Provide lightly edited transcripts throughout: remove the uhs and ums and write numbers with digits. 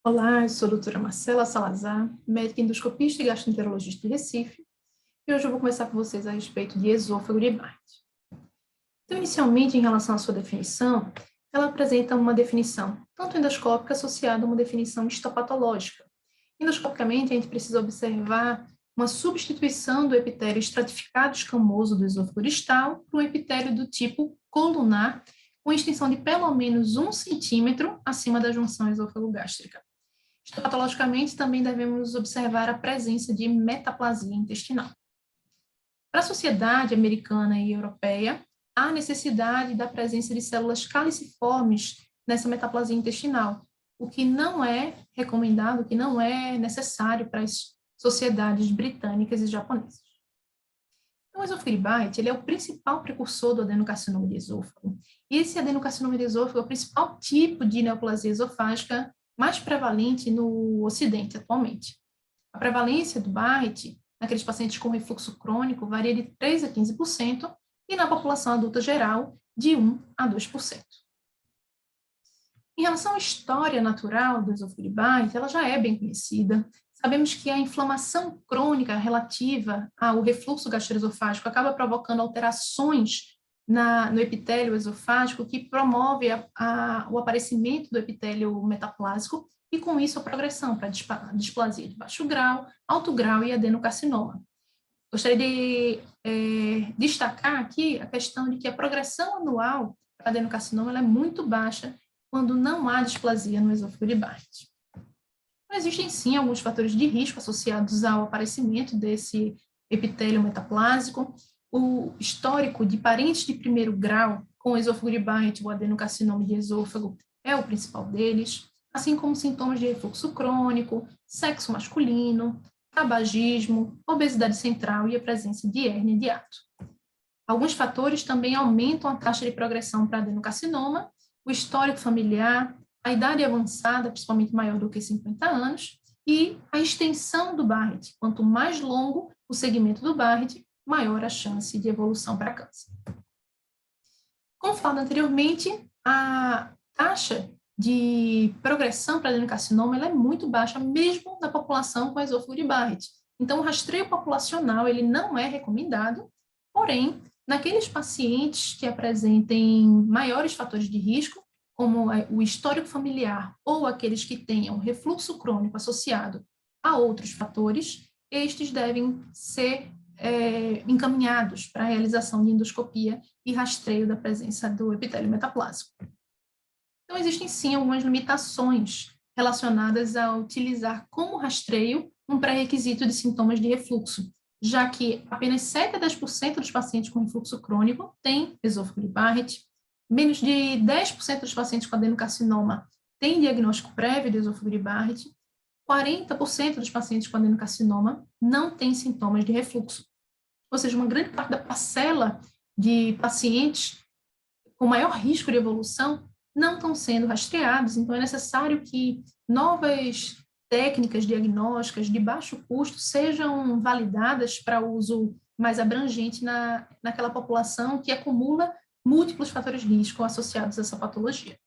Olá, eu sou a doutora Marcela Salazar, médica endoscopista e gastroenterologista de Recife, e hoje eu vou conversar com vocês a respeito de esôfago de Barrett. Então, inicialmente, em relação à sua definição, ela apresenta uma definição tanto endoscópica associada a uma definição histopatológica. Endoscopicamente, a gente precisa observar uma substituição do epitélio estratificado escamoso do esôfago distal por um epitélio do tipo colunar, com extensão de pelo menos 1 centímetro acima da junção esôfago-gástrica. Histopatologicamente, também devemos observar a presença de metaplasia intestinal. Para a sociedade americana e europeia, há necessidade da presença de células caliciformes nessa metaplasia intestinal, o que não é recomendado, o que não é necessário para as sociedades britânicas e japonesas. Então, o esôfago de Barrett, ele é o principal precursor do adenocarcinoma de esôfago. E esse adenocarcinoma de esôfago é o principal tipo de neoplasia esofágica mais prevalente no Ocidente atualmente. A prevalência do Barrett naqueles pacientes com refluxo crônico varia de 3 a 15% e na população adulta geral de 1 a 2%. Em relação à história natural do esôfago de Barrett, ela já é bem conhecida. Sabemos que a inflamação crônica relativa ao refluxo gastroesofágico acaba provocando alterações no epitélio esofágico, que promove o aparecimento do epitélio metaplásico e, com isso, a progressão para a displasia de baixo grau, alto grau e adenocarcinoma. Gostaria de destacar aqui a questão de que a progressão anual para adenocarcinoma é muito baixa quando não há displasia no esôfago de Barrett. Então, existem, sim, alguns fatores de risco associados ao aparecimento desse epitélio metaplásico. O histórico de parentes de primeiro grau com esôfago de Barrett ou adenocarcinoma de esôfago é o principal deles, assim como sintomas de refluxo crônico, sexo masculino, tabagismo, obesidade central e a presença de hérnia de hiato. Alguns fatores também aumentam a taxa de progressão para adenocarcinoma: o histórico familiar, a idade avançada, principalmente maior do que 50 anos, e a extensão do Barrett. Quanto mais longo o segmento do Barrett, maior a chance de evolução para câncer. Como falado anteriormente, a taxa de progressão para adenocarcinoma é muito baixa, mesmo na população com esôfago de Barrett. Então, o rastreio populacional ele não é recomendado, porém, naqueles pacientes que apresentem maiores fatores de risco, como o histórico familiar ou aqueles que tenham refluxo crônico associado a outros fatores, estes devem ser encaminhados para a realização de endoscopia e rastreio da presença do epitélio metaplásico. Então, existem sim algumas limitações relacionadas a utilizar como rastreio um pré-requisito de sintomas de refluxo, já que apenas 7 a 10% dos pacientes com refluxo crônico têm esôfago de Barrett, menos de 10% dos pacientes com adenocarcinoma têm diagnóstico prévio de esôfago de Barrett, 40% dos pacientes com adenocarcinoma não têm sintomas de refluxo. Ou seja, uma grande parte da parcela de pacientes com maior risco de evolução não estão sendo rastreados, então é necessário que novas técnicas diagnósticas de baixo custo sejam validadas para uso mais abrangente naquela população que acumula múltiplos fatores de risco associados a essa patologia.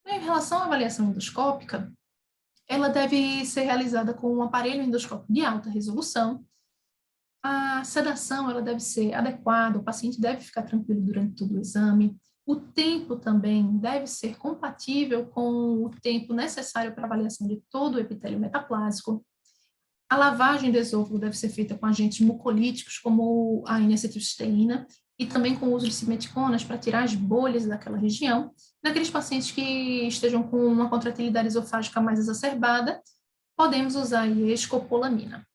Em relação à avaliação endoscópica, ela deve ser realizada com um aparelho endoscópico de alta resolução. A sedação ela deve ser adequada, o paciente deve ficar tranquilo durante todo o exame. O tempo também deve ser compatível com o tempo necessário para a avaliação de todo o epitélio metaplásico. A lavagem do esôfago deve ser feita com agentes mucolíticos, como a N-acetilcisteína, e também com o uso de simeticonas para tirar as bolhas daquela região. Naqueles pacientes que estejam com uma contratilidade esofágica mais exacerbada, podemos usar a escopolamina.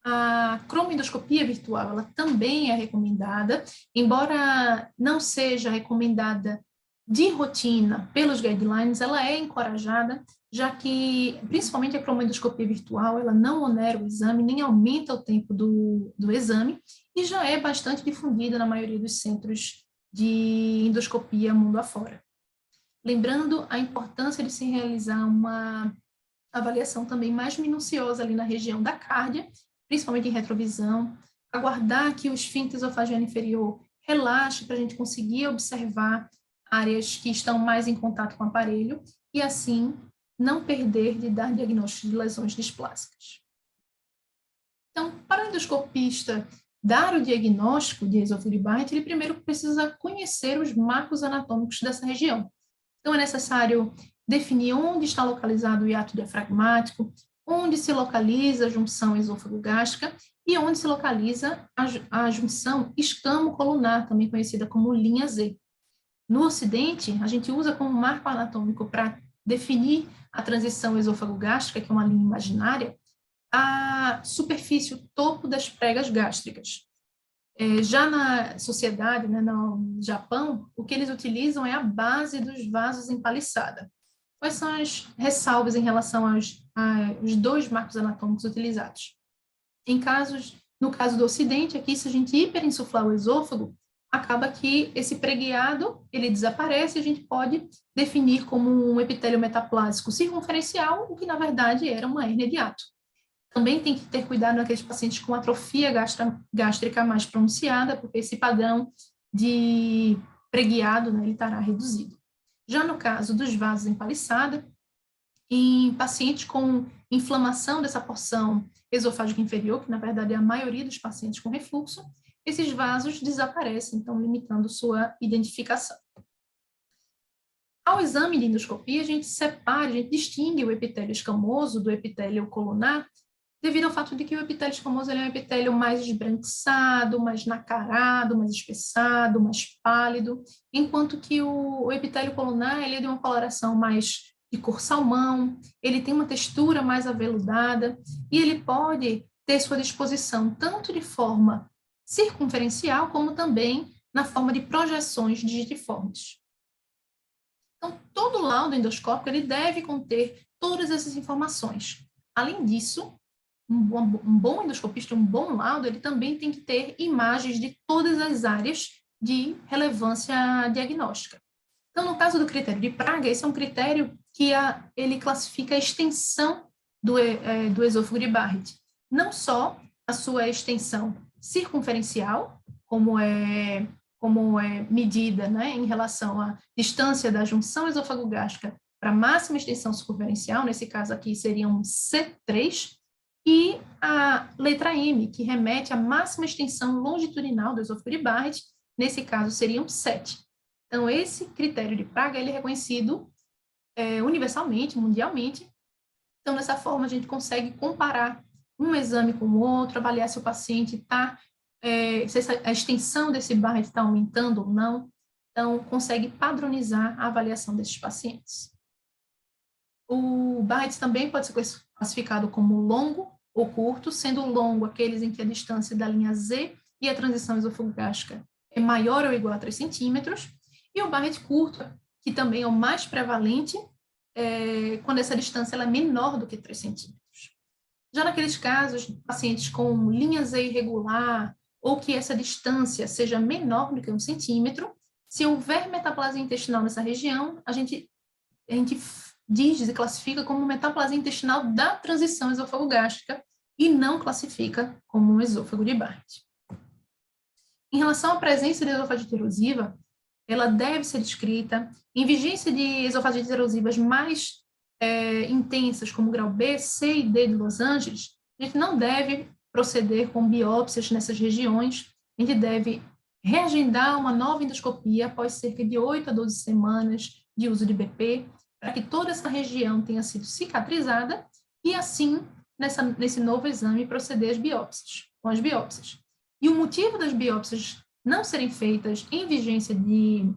A cromoendoscopia virtual, ela também é recomendada, embora não seja recomendada de rotina pelos guidelines, ela é encorajada, já que, principalmente a cromoendoscopia virtual, ela não onera o exame, nem aumenta o tempo do exame, e já é bastante difundida na maioria dos centros de endoscopia mundo afora. Lembrando a importância de se realizar uma avaliação também mais minuciosa ali na região da cárdia, principalmente em retrovisão, aguardar que o esfíncter esofagiano inferior relaxe para a gente conseguir observar áreas que estão mais em contato com o aparelho e, assim, não perder de dar diagnóstico de lesões displásicas. Então, para o endoscopista dar o diagnóstico de esôfago de Barrett, ele primeiro precisa conhecer os marcos anatômicos dessa região. Então, é necessário definir onde está localizado o hiato diafragmático, onde se localiza a junção esôfago-gástrica e onde se localiza a junção escamo-colunar, também conhecida como linha Z. No Ocidente, a gente usa como marco anatômico para definir a transição esôfago-gástrica, que é uma linha imaginária, a superfície, o topo das pregas gástricas. Já na sociedade, né, no Japão, o que eles utilizam é a base dos vasos empaliçada. Quais são as ressalvas em relação aos 2 marcos anatômicos utilizados? No caso do Ocidente, aqui, se a gente hiperinsuflar o esôfago, acaba que esse preguiado, ele desaparece e a gente pode definir como um epitélio metaplásico circunferencial, o que, na verdade, era uma hérnia de hiato. Também tem que ter cuidado naqueles pacientes com atrofia gástrica mais pronunciada, porque esse padrão de preguiado, né, ele estará reduzido. Já no caso dos vasos empaliçada, em pacientes com inflamação dessa porção esofágica inferior, que na verdade é a maioria dos pacientes com refluxo, esses vasos desaparecem, então limitando sua identificação. Ao exame de endoscopia, a gente distingue o epitélio escamoso do epitélio colunar, devido ao fato de que o epitélio escamoso ele é um epitélio mais esbranquiçado, mais nacarado, mais espessado, mais pálido, enquanto que o epitélio colunar ele é de uma coloração mais de cor salmão, ele tem uma textura mais aveludada e ele pode ter sua disposição tanto de forma circunferencial como também na forma de projeções digitiformes. Então, todo laudo endoscópico ele deve conter todas essas informações. Além disso, um bom endoscopista, um bom laudo, ele também tem que ter imagens de todas as áreas de relevância diagnóstica. Então, no caso do critério de Praga, esse é um critério que ele classifica a extensão do esôfago de Barrett. Não só a sua extensão circunferencial, como é medida, né, em relação à distância da junção esôfago-gástrica para a máxima extensão circunferencial, nesse caso aqui seria um C3, e a letra M, que remete à máxima extensão longitudinal do esôfago de Barrett, nesse caso seria um 7. Então, esse critério de Praga ele é reconhecido universalmente, mundialmente. Então, dessa forma, a gente consegue comparar um exame com o outro, avaliar se o paciente está, se a extensão desse Barrett está aumentando ou não. Então, consegue padronizar a avaliação desses pacientes. O Barrett também pode ser classificado como longo ou curto, sendo longo aqueles em que a distância da linha Z e a transição esôfago-gástrica é maior ou igual a 3 centímetros, e o Barrett curto, que também é o mais prevalente, quando essa distância ela é menor do que 3 centímetros. Já naqueles casos, pacientes com linha Z irregular, ou que essa distância seja menor do que 1 centímetro, se houver metaplasia intestinal nessa região, a gente diz e classifica como metaplasia intestinal da transição esôfago-gástrica e não classifica como um esôfago de Barrett. Em relação à presença de esofagite erosiva, ela deve ser descrita em vigência de esofagites erosivas mais intensas, como grau B, C e D de Los Angeles. A gente não deve proceder com biópsias nessas regiões, a gente deve reagendar uma nova endoscopia após cerca de 8 a 12 semanas de uso de BP, para que toda essa região tenha sido cicatrizada e, assim, nesse novo exame, proceder com as biópsias. E o motivo das biópsias não serem feitas em vigência de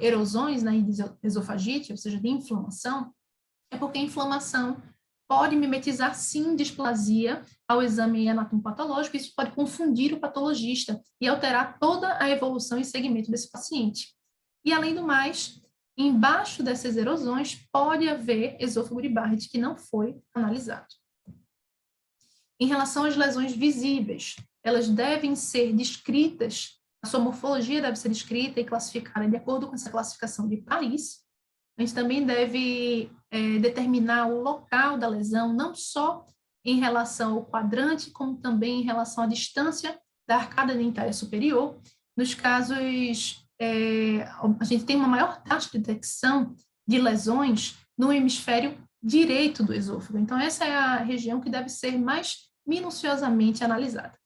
erosões na esofagite, ou seja, de inflamação, é porque a inflamação pode mimetizar, sim, displasia ao exame anatomopatológico, isso pode confundir o patologista e alterar toda a evolução e segmento desse paciente. E, além do mais, embaixo dessas erosões pode haver esôfago de Barrett que não foi analisado. Em relação às lesões visíveis, elas devem ser descritas, a sua morfologia deve ser descrita e classificada de acordo com essa classificação de Paris. A gente também deve determinar o local da lesão, não só em relação ao quadrante, como também em relação à distância da arcada dentária superior. Nos casos, a gente tem uma maior taxa de detecção de lesões no hemisfério direito do esôfago. Então, essa é a região que deve ser mais minuciosamente analisada.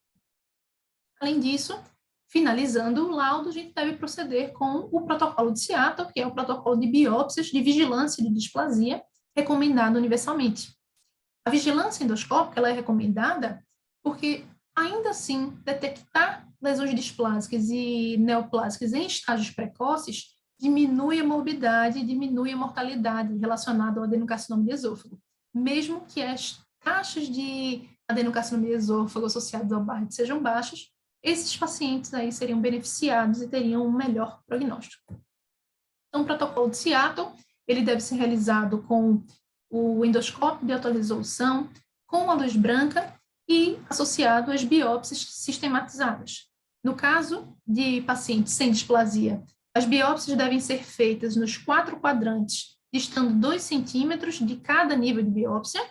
Além disso, finalizando o laudo, a gente deve proceder com o protocolo de Seattle, que é o protocolo de biópsias de vigilância de displasia, recomendado universalmente. A vigilância endoscópica ela é recomendada porque, ainda assim, detectar lesões displásicas e neoplásicas em estágios precoces diminui a morbidade e diminui a mortalidade relacionada ao adenocarcinoma de esôfago, mesmo que as taxas de adenocarcinoma de esôfago associadas ao Barrett sejam baixas, esses pacientes aí seriam beneficiados e teriam um melhor prognóstico. Então, o protocolo de Seattle, ele deve ser realizado com o endoscópio de alta resolução, com a luz branca e associado às biópsias sistematizadas. No caso de pacientes sem displasia, as biópsias devem ser feitas nos 4 quadrantes, distando 2 centímetros de cada nível de biópsia.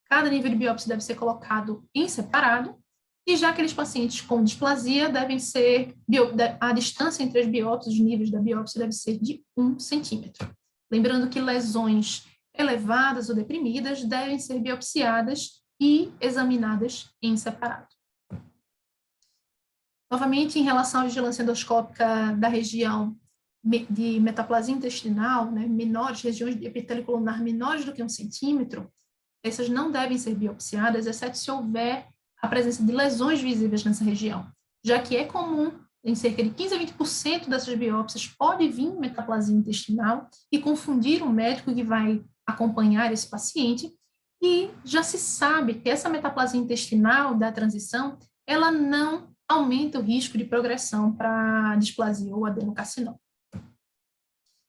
Cada nível de biópsia deve ser colocado em separado, e já aqueles pacientes com displasia devem ser, a distância entre as biópsias, os níveis da biópsia deve ser de 1 centímetro. Lembrando que lesões elevadas ou deprimidas devem ser biopsiadas e examinadas em separado. Novamente, em relação à vigilância endoscópica da região de metaplasia intestinal, né, menores, regiões de epitélio colunar menores do que 1 centímetro, essas não devem ser biopsiadas, exceto se houver a presença de lesões visíveis nessa região, já que é comum, em cerca de 15 a 20% dessas biópsias, pode vir metaplasia intestinal e confundir o médico que vai acompanhar esse paciente, e já se sabe que essa metaplasia intestinal da transição, ela não aumenta o risco de progressão para displasia ou adenocarcinoma.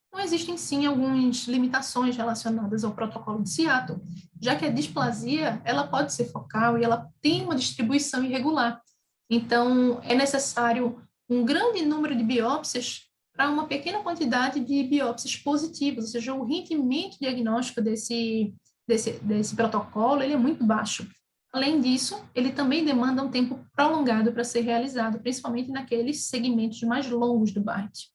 Então, existem sim algumas limitações relacionadas ao protocolo de Seattle, já que a displasia ela pode ser focal e ela tem uma distribuição irregular. Então, é necessário um grande número de biópsias para uma pequena quantidade de biópsias positivas, ou seja, o rendimento diagnóstico desse protocolo ele é muito baixo. Além disso, ele também demanda um tempo prolongado para ser realizado, principalmente naqueles segmentos mais longos do Barrett.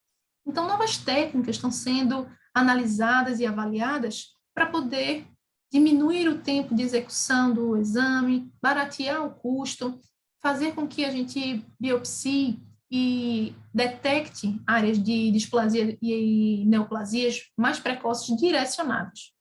Então, novas técnicas estão sendo analisadas e avaliadas para poder diminuir o tempo de execução do exame, baratear o custo, fazer com que a gente biopsie e detecte áreas de displasia e neoplasias mais precoces direcionadas.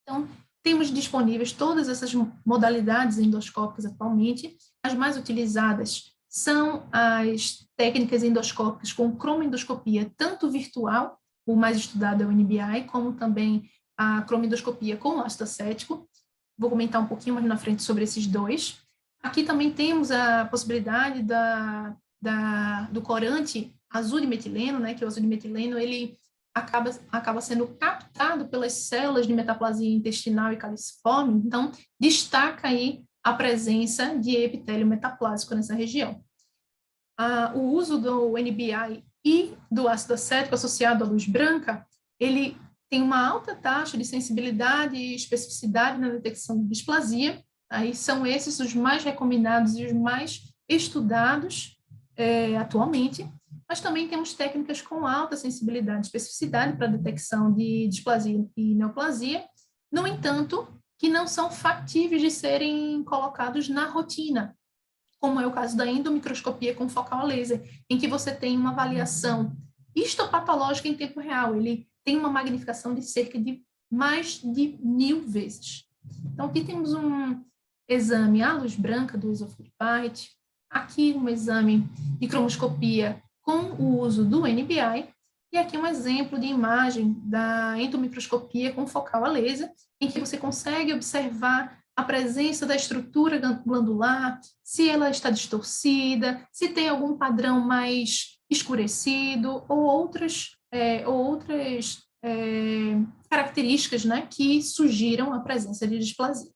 Então, temos disponíveis todas essas modalidades endoscópicas atualmente. As mais utilizadas são as técnicas endoscópicas com cromoendoscopia, tanto virtual, o mais estudado é o NBI, como também a cromoendoscopia com ácido acético. Vou comentar um pouquinho mais na frente sobre esses dois. Aqui também temos a possibilidade do corante azul de metileno, né, que o azul de metileno ele acaba sendo captado pelas células de metaplasia intestinal e caliciforme, então destaca aí a presença de epitélio metaplásico nessa região. O uso do NBI e do ácido acético associado à luz branca, ele tem uma alta taxa de sensibilidade e especificidade na detecção de displasia, aí são esses os mais recomendados e os mais estudados atualmente, mas também temos técnicas com alta sensibilidade e especificidade para detecção de displasia e neoplasia, no entanto, que não são factíveis de serem colocados na rotina, como é o caso da endomicroscopia com focal a laser, em que você tem uma avaliação histopatológica em tempo real, ele tem uma magnificação de cerca de mais de 1000 vezes. Então, aqui temos um exame à luz branca do esôfago de Barrett, aqui um exame de cromoscopia com o uso do NBI, e aqui um exemplo de imagem da endomicroscopia com focal a laser, em que você consegue observar a presença da estrutura glandular, se ela está distorcida, se tem algum padrão mais escurecido, ou outras características, né, que sugiram a presença de displasia.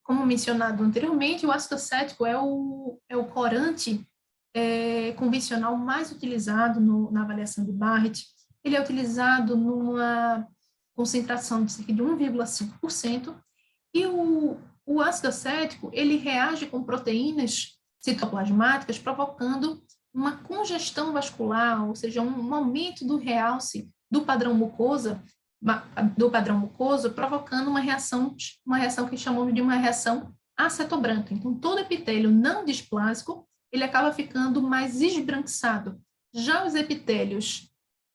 Como mencionado anteriormente, o ácido acético é o corante convencional mais utilizado na avaliação de Barrett. Ele é utilizado numa concentração de cerca de 1,5%, e o ácido acético, ele reage com proteínas citoplasmáticas, provocando uma congestão vascular, ou seja, um aumento do realce do padrão mucosa do padrão mucoso, provocando uma reação que chamamos de uma reação acetobranca. Então, todo epitélio não displásico, ele acaba ficando mais esbranquiçado. Já os epitélios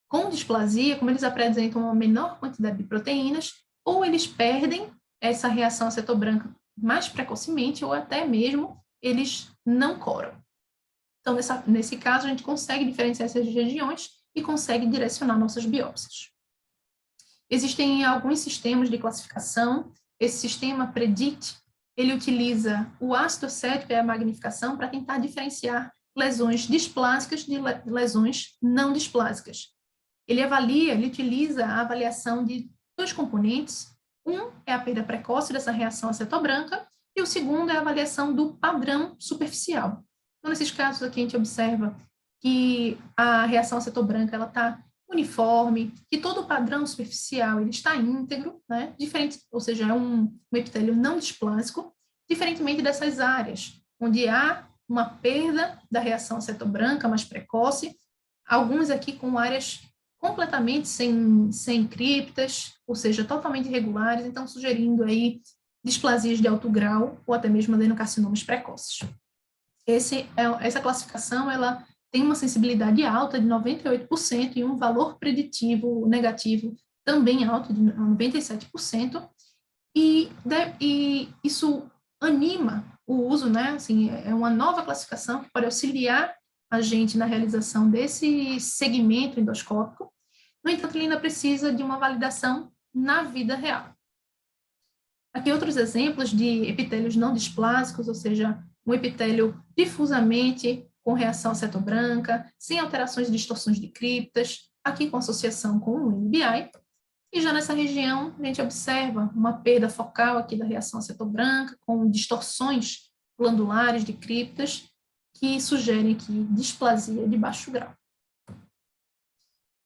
com displasia, como eles apresentam uma menor quantidade de proteínas, ou eles perdem essa reação acetobranca mais precocemente, ou até mesmo eles não coram. Então, nesse caso, a gente consegue diferenciar essas regiões e consegue direcionar nossas biópsias. Existem alguns sistemas de classificação. Esse sistema PREDICT, ele utiliza o ácido acético e a magnificação para tentar diferenciar lesões displásicas de lesões não displásicas. Ele utiliza a avaliação de dois componentes. Um é a perda precoce dessa reação acetobranca e o segundo é a avaliação do padrão superficial. Então, nesses casos aqui, a gente observa que a reação acetobranca está uniforme, que todo o padrão superficial ele está íntegro, né? Diferente, ou seja, é um epitélio não displásico, diferentemente dessas áreas, onde há uma perda da reação acetobranca mais precoce, alguns aqui com áreas completamente sem criptas, ou seja, totalmente irregulares, então sugerindo aí displasias de alto grau ou até mesmo adenocarcinomas precoces. Essa classificação, ela tem uma sensibilidade alta de 98% e um valor preditivo negativo também alto de 97%, e isso anima o uso, né? Assim, é uma nova classificação que pode auxiliar a gente na realização desse segmento endoscópico. No entanto, ele ainda precisa de uma validação na vida real. Aqui outros exemplos de epitélios não displásicos, ou seja, um epitélio difusamente com reação acetobranca, sem alterações e distorções de criptas, aqui com associação com o NBI. E já nessa região, a gente observa uma perda focal aqui da reação acetobranca, com distorções glandulares de criptas, que sugerem aqui displasia de baixo grau.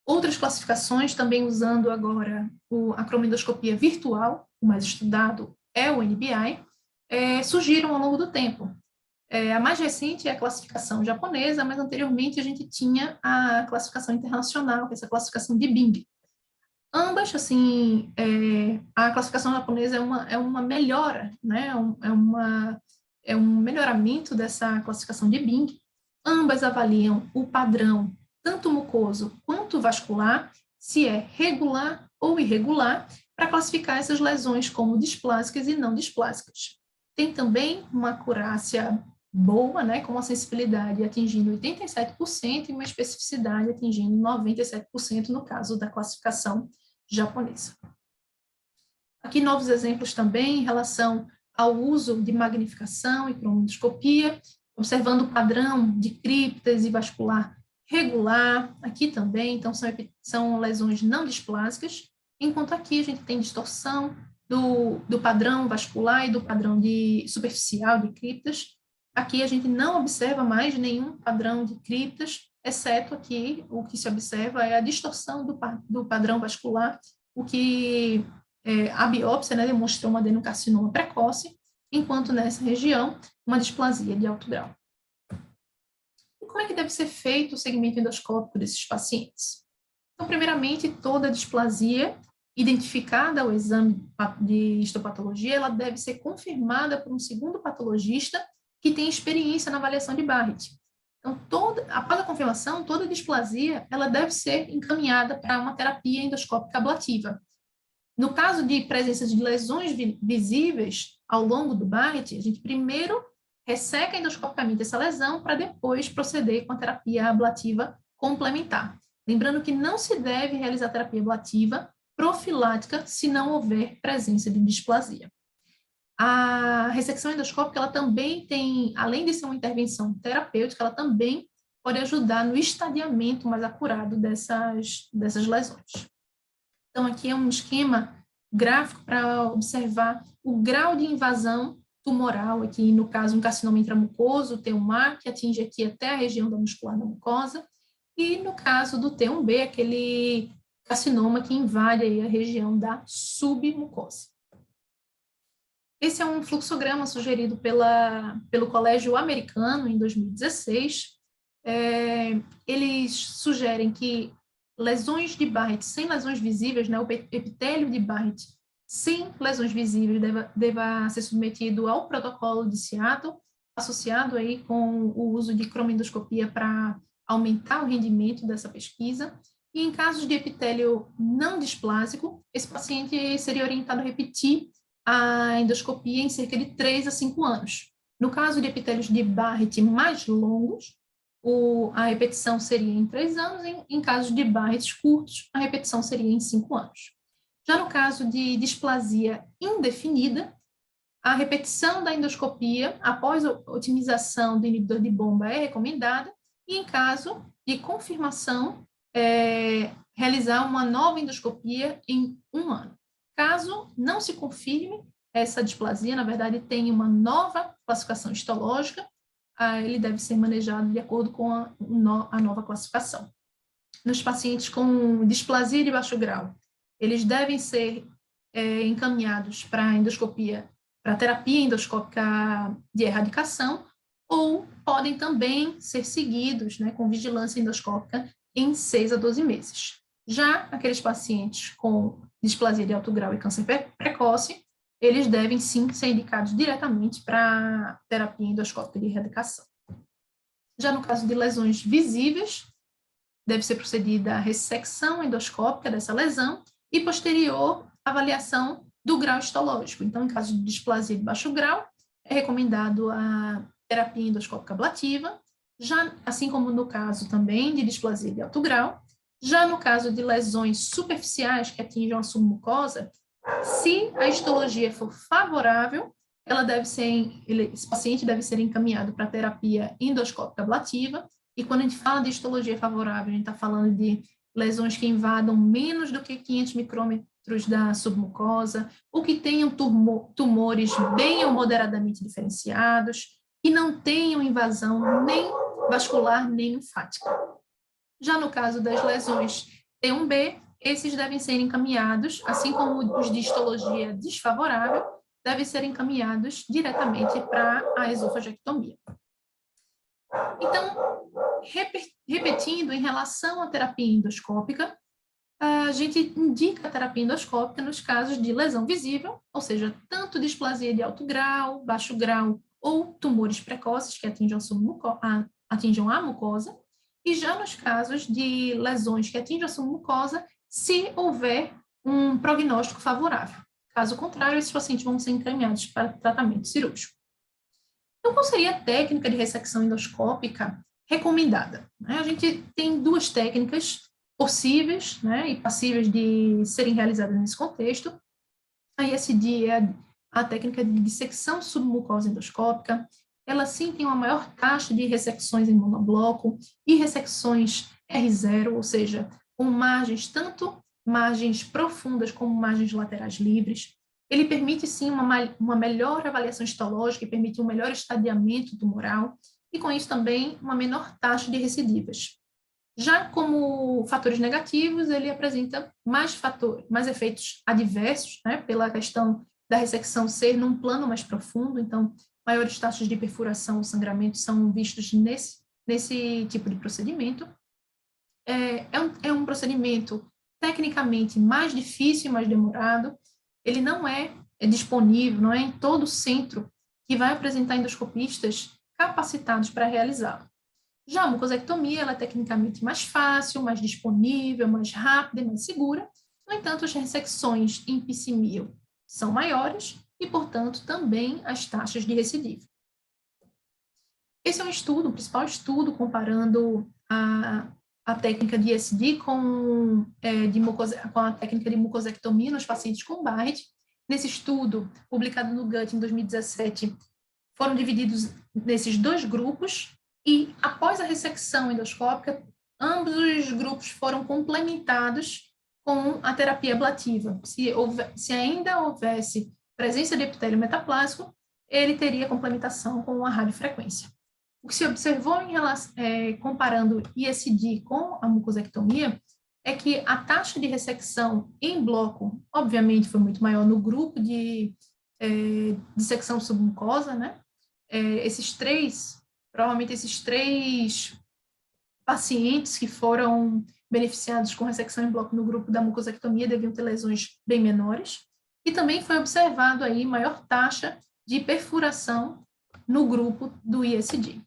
Outras classificações, também usando agora a cromendoscopia virtual, o mais estudado é o NBI, surgiram ao longo do tempo. A mais recente é a classificação japonesa, mas anteriormente a gente tinha a classificação internacional, que é essa classificação de Bing. Ambas, assim, a classificação japonesa é uma melhora, né? É um melhoramento dessa classificação de Bing. Ambas avaliam o padrão, tanto mucoso quanto vascular, se é regular ou irregular, para classificar essas lesões como displásicas e não displásicas. Tem também uma acurácia boa, né, com uma sensibilidade atingindo 87% e uma especificidade atingindo 97% no caso da classificação japonesa. Aqui novos exemplos também em relação ao uso de magnificação e cromendoscopia, observando o padrão de criptas e vascular regular, aqui também, então são lesões não displásicas, enquanto aqui a gente tem distorção do padrão vascular e do padrão superficial de criptas. Aqui a gente não observa mais nenhum padrão de criptas, exceto aqui o que se observa é a distorção do padrão vascular, o que a biópsia, né, demonstrou um adenocarcinoma precoce, enquanto nessa região uma displasia de alto grau. E como é que deve ser feito o segmento endoscópico desses pacientes? Então, primeiramente, toda displasia identificada ao exame de histopatologia, ela deve ser confirmada por um segundo patologista que tem experiência na avaliação de Barrett. Então, após a confirmação, toda displasia ela deve ser encaminhada para uma terapia endoscópica ablativa. No caso de presença de lesões visíveis ao longo do Barrett, a gente primeiro resseca endoscopicamente essa lesão para depois proceder com a terapia ablativa complementar. Lembrando que não se deve realizar terapia ablativa profilática se não houver presença de displasia. A ressecção endoscópica, ela também tem, além de ser uma intervenção terapêutica, ela também pode ajudar no estadiamento mais acurado dessas lesões. Então, aqui é um esquema gráfico para observar o grau de invasão tumoral, aqui no caso um carcinoma intramucoso, T1A, que atinge aqui até a região da muscular da mucosa, e no caso do T1B, aquele carcinoma que invade aí a região da submucosa. Esse é um fluxograma sugerido pelo Colégio Americano em 2016. Eles sugerem que lesões de Barrett sem lesões visíveis, né, o epitélio de Barrett sem lesões visíveis deva ser submetido ao protocolo de Seattle, associado aí com o uso de cromoendoscopia para aumentar o rendimento dessa pesquisa. E em casos de epitélio não displásico, esse paciente seria orientado a repetir a endoscopia em cerca de 3 a 5 anos. No caso de epitélios de Barrett mais longos, a repetição seria em 3 anos, em casos de Barrett curtos, a repetição seria em 5 anos. Já no caso de displasia indefinida, a repetição da endoscopia após a otimização do inibidor de bomba é recomendada, e em caso de confirmação, realizar uma nova endoscopia em 1 ano. Caso não se confirme essa displasia, na verdade, tem uma nova classificação histológica, ele deve ser manejado de acordo com a nova classificação. Nos pacientes com displasia de baixo grau, eles devem ser encaminhados para endoscopia, para terapia endoscópica de erradicação, ou podem também ser seguidos, né, com vigilância endoscópica em 6 a 12 meses. Já aqueles pacientes com displasia de alto grau e câncer precoce, eles devem sim ser indicados diretamente para terapia endoscópica de erradicação. Já no caso de lesões visíveis, deve ser procedida a ressecção endoscópica dessa lesão e posterior avaliação do grau histológico. Então, em caso de displasia de baixo grau, é recomendado a terapia endoscópica ablativa, já, assim como no caso também de displasia de alto grau. Já no caso de lesões superficiais que atinjam a submucosa, se a histologia for favorável, esse paciente deve ser encaminhado para terapia endoscópica ablativa. E quando a gente fala de histologia favorável, a gente está falando de lesões que invadam menos do que 500 micrômetros da submucosa, ou que tenham tumores bem ou moderadamente diferenciados, e não tenham invasão nem vascular nem linfática. Já no caso das lesões T1B, esses devem ser encaminhados, assim como os de histologia desfavorável, devem ser encaminhados diretamente para a esofagectomia. Então, repetindo, em relação à terapia endoscópica, a gente indica a terapia endoscópica nos casos de lesão visível, ou seja, tanto displasia de alto grau, baixo grau ou tumores precoces que atinjam a mucosa, e já nos casos de lesões que atingem a submucosa, se houver um prognóstico favorável. Caso contrário, esses pacientes vão ser encaminhados para tratamento cirúrgico. Então, qual seria a técnica de ressecção endoscópica recomendada? A gente tem 2 técnicas possíveis, né, e passíveis de serem realizadas nesse contexto. A ISD é a técnica de dissecção submucosa endoscópica. Ela sim tem uma maior taxa de ressecções em monobloco e ressecções R0, ou seja, com margens, tanto margens profundas como margens laterais livres. Ele permite sim uma melhor avaliação histológica e permite um melhor estadiamento tumoral e com isso também uma menor taxa de recidivas. Já como fatores negativos, ele apresenta mais efeitos adversos, né, pela questão da ressecção ser num plano mais profundo, então maiores taxas de perfuração ou sangramento são vistos nesse tipo de procedimento. É um procedimento tecnicamente mais difícil e mais demorado, ele não é disponível, não é em todo centro que vai apresentar endoscopistas capacitados para realizá-lo. Já a mucosectomia, ela é tecnicamente mais fácil, mais disponível, mais rápida e mais segura. No entanto, as ressecções em PCMIL são maiores e, portanto, também as taxas de recidiva. Esse é um principal estudo comparando a técnica de ISD com a técnica de mucosectomia nos pacientes com Barrett. Nesse estudo, publicado no Gut em 2017, foram divididos nesses 2 grupos e, após a ressecção endoscópica, ambos os grupos foram complementados com a terapia ablativa. Se ainda houvesse presença de epitélio metaplásico, ele teria complementação com a radiofrequência. O que se observou comparando ISD com a mucosectomia é que a taxa de ressecção em bloco, obviamente, foi muito maior no grupo de dissecção submucosa, né? Provavelmente esses três pacientes que foram beneficiados com ressecção em bloco no grupo da mucosectomia deviam ter lesões bem menores, e também foi observado aí maior taxa de perfuração no grupo do ISD.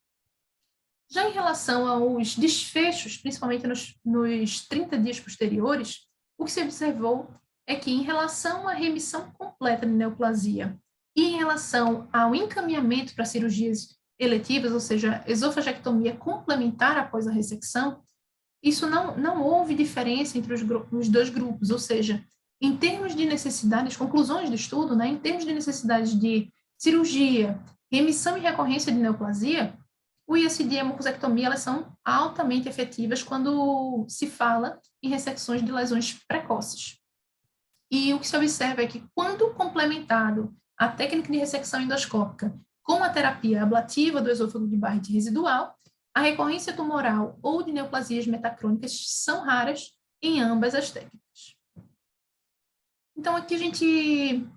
Já em relação aos desfechos, principalmente nos 30 dias posteriores, o que se observou é que, em relação à remissão completa de neoplasia e em relação ao encaminhamento para cirurgias eletivas, ou seja, esofagectomia complementar após a ressecção, isso não houve diferença entre os dois grupos, ou seja, em termos de necessidades, conclusões do estudo, né, em termos de necessidades de cirurgia, remissão e recorrência de neoplasia, o ISD e a mucosectomia, elas são altamente efetivas quando se fala em ressecções de lesões precoces. E o que se observa é que, quando complementado a técnica de ressecção endoscópica com a terapia ablativa do esôfago de Barrett residual, a recorrência tumoral ou de neoplasias metacrônicas são raras em ambas as técnicas. Então, aqui a gente...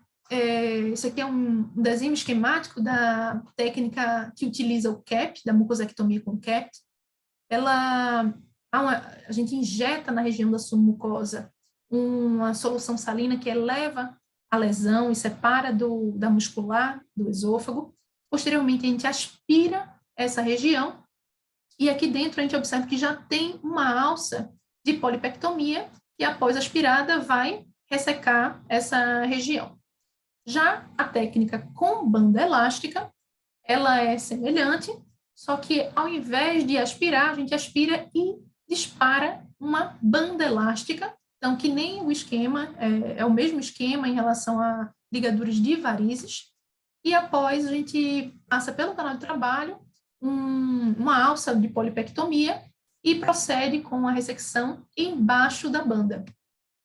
esse aqui é um desenho esquemático da técnica que utiliza o CAP, da mucosectomia com CAP. A gente injeta na região da submucosa uma solução salina que eleva a lesão e separa da muscular, do esôfago. Posteriormente, a gente aspira essa região e aqui dentro a gente observa que já tem uma alça de polipectomia e após aspirada vai ressecar essa região. Já a técnica com banda elástica, ela é semelhante, só que ao invés de aspirar, a gente aspira e dispara uma banda elástica, então que nem o esquema, é o mesmo esquema em relação a ligaduras de varizes, e após a gente passa pelo canal de trabalho, uma alça de polipectomia e procede com a ressecção embaixo da banda.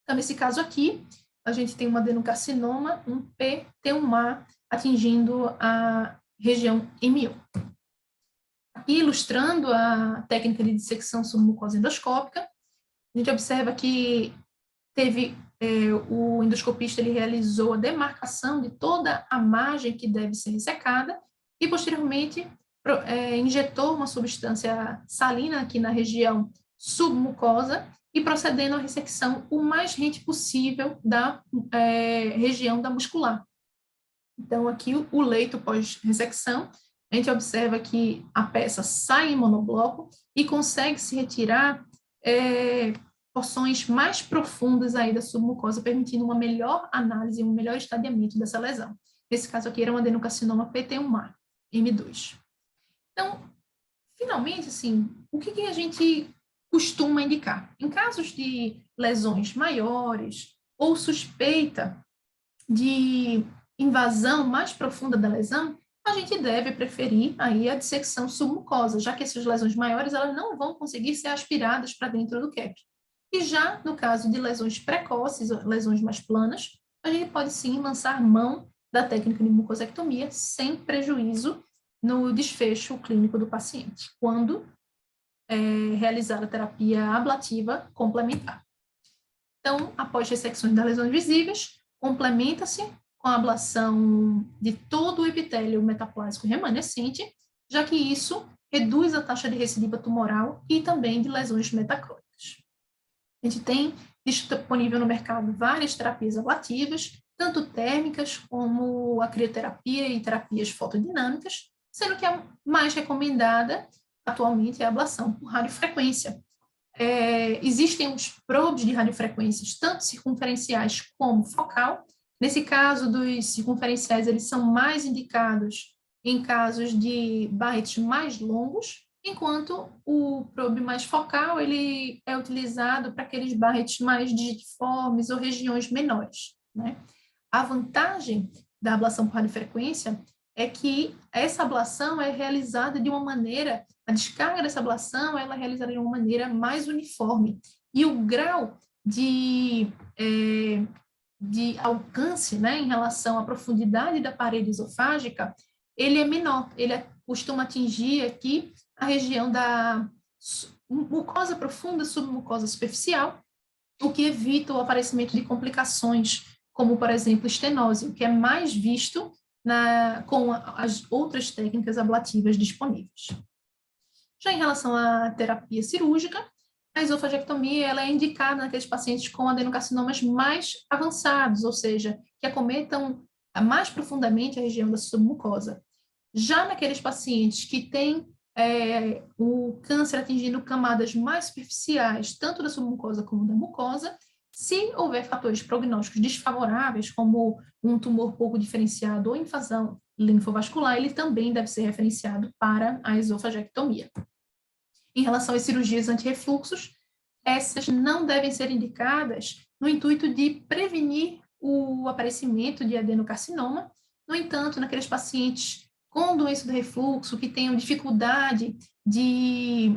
Então, nesse caso aqui, a gente tem um adenocarcinoma, um PT1A, atingindo a região M1. Aqui, ilustrando a técnica de dissecção submucosa endoscópica, a gente observa que o endoscopista ele realizou a demarcação de toda a margem que deve ser ressecada e, posteriormente, injetou uma substância salina aqui na região submucosa e procedendo à ressecção o mais rente possível da região da muscular. Então, aqui o leito pós-ressecção, a gente observa que a peça sai em monobloco e consegue se retirar porções mais profundas aí da submucosa, permitindo uma melhor análise e um melhor estadiamento dessa lesão. Nesse caso aqui era um adenocarcinoma PT1A, M2. Então, finalmente, assim, o que a gente costuma indicar? Em casos de lesões maiores ou suspeita de invasão mais profunda da lesão, a gente deve preferir aí a dissecção submucosa, já que essas lesões maiores elas não vão conseguir ser aspiradas para dentro do CAP. E já no caso de lesões precoces, lesões mais planas, a gente pode sim lançar mão da técnica de mucosectomia sem prejuízo no desfecho clínico do paciente, quando realizar a terapia ablativa complementar. Então, após ressecções das lesões visíveis, complementa-se com a ablação de todo o epitélio metaplásico remanescente, já que isso reduz a taxa de recidiva tumoral e também de lesões metacrônicas. A gente tem disponível no mercado várias terapias ablativas, tanto térmicas como a crioterapia e terapias fotodinâmicas, sendo que a mais recomendada atualmente é a ablação por radiofrequência. Existem os probes de radiofrequências, tanto circunferenciais como focal. Nesse caso dos circunferenciais, eles são mais indicados em casos de Barrett mais longos, enquanto o probe mais focal ele é utilizado para aqueles Barrett mais digitiformes ou regiões menores, né? A vantagem da ablação por radiofrequência é que essa ablação é realizada de uma maneira, a descarga dessa ablação ela é realizada de uma maneira mais uniforme, e o grau de alcance, né, em relação à profundidade da parede esofágica, ele é menor, ele costuma atingir aqui a região da mucosa profunda, submucosa superficial, o que evita o aparecimento de complicações, como, por exemplo, estenose, o que é mais visto com as outras técnicas ablativas disponíveis. Já em relação à terapia cirúrgica, A esofagectomia ela é indicada naqueles pacientes com adenocarcinomas mais avançados, ou seja, que acometam mais profundamente a região da submucosa. Já naqueles pacientes que têm o câncer atingindo camadas mais superficiais, tanto da submucosa como da mucosa, se houver fatores prognósticos desfavoráveis, como um tumor pouco diferenciado ou invasão linfovascular, ele também deve ser referenciado para a esofagectomia. Em relação às cirurgias antirrefluxos, essas não devem ser indicadas no intuito de prevenir o aparecimento de adenocarcinoma. No entanto, naqueles pacientes com doença do refluxo, que tenham dificuldade de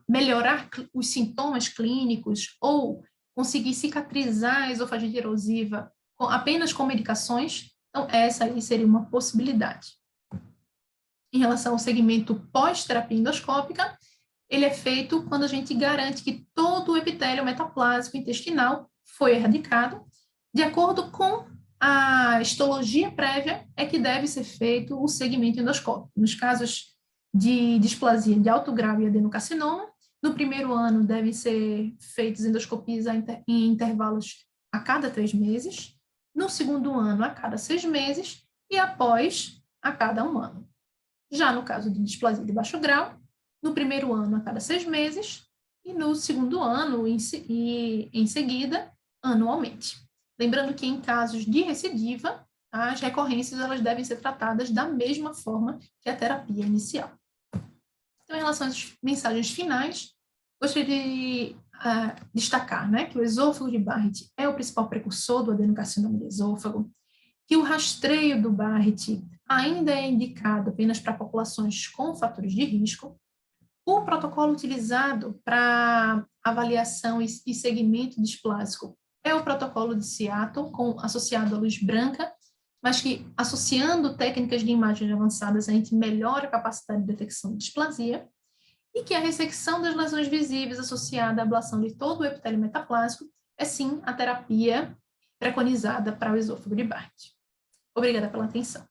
melhorar os sintomas clínicos ou conseguir cicatrizar a esofagite erosiva apenas com medicações, então essa aí seria uma possibilidade. Em relação ao segmento pós-terapia endoscópica, ele é feito quando a gente garante que todo o epitélio metaplásico intestinal foi erradicado. De acordo com a histologia prévia, é que deve ser feito o segmento endoscópico. Nos casos de displasia de alto grau e adenocarcinoma, no primeiro ano devem ser feitas endoscopias em intervalos a cada 3 meses, no segundo ano a cada 6 meses e após a cada 1 ano. Já no caso de displasia de baixo grau, no primeiro ano a cada 6 meses e no segundo ano e em seguida anualmente. Lembrando que em casos de recidiva, as recorrências elas devem ser tratadas da mesma forma que a terapia inicial. Então, em relação às mensagens finais, gostaria de destacar, né, que o esôfago de Barrett é o principal precursor do adenocarcinoma do esôfago, que o rastreio do Barrett ainda é indicado apenas para populações com fatores de risco. O protocolo utilizado para avaliação e segmento displásico é o protocolo de Seattle, associado à luz branca, mas que, associando técnicas de imagem avançadas, a gente melhora a capacidade de detecção de displasia, e que a ressecção das lesões visíveis associada à ablação de todo o epitélio metaplásico é, sim, a terapia preconizada para o esôfago de Barrett. Obrigada pela atenção.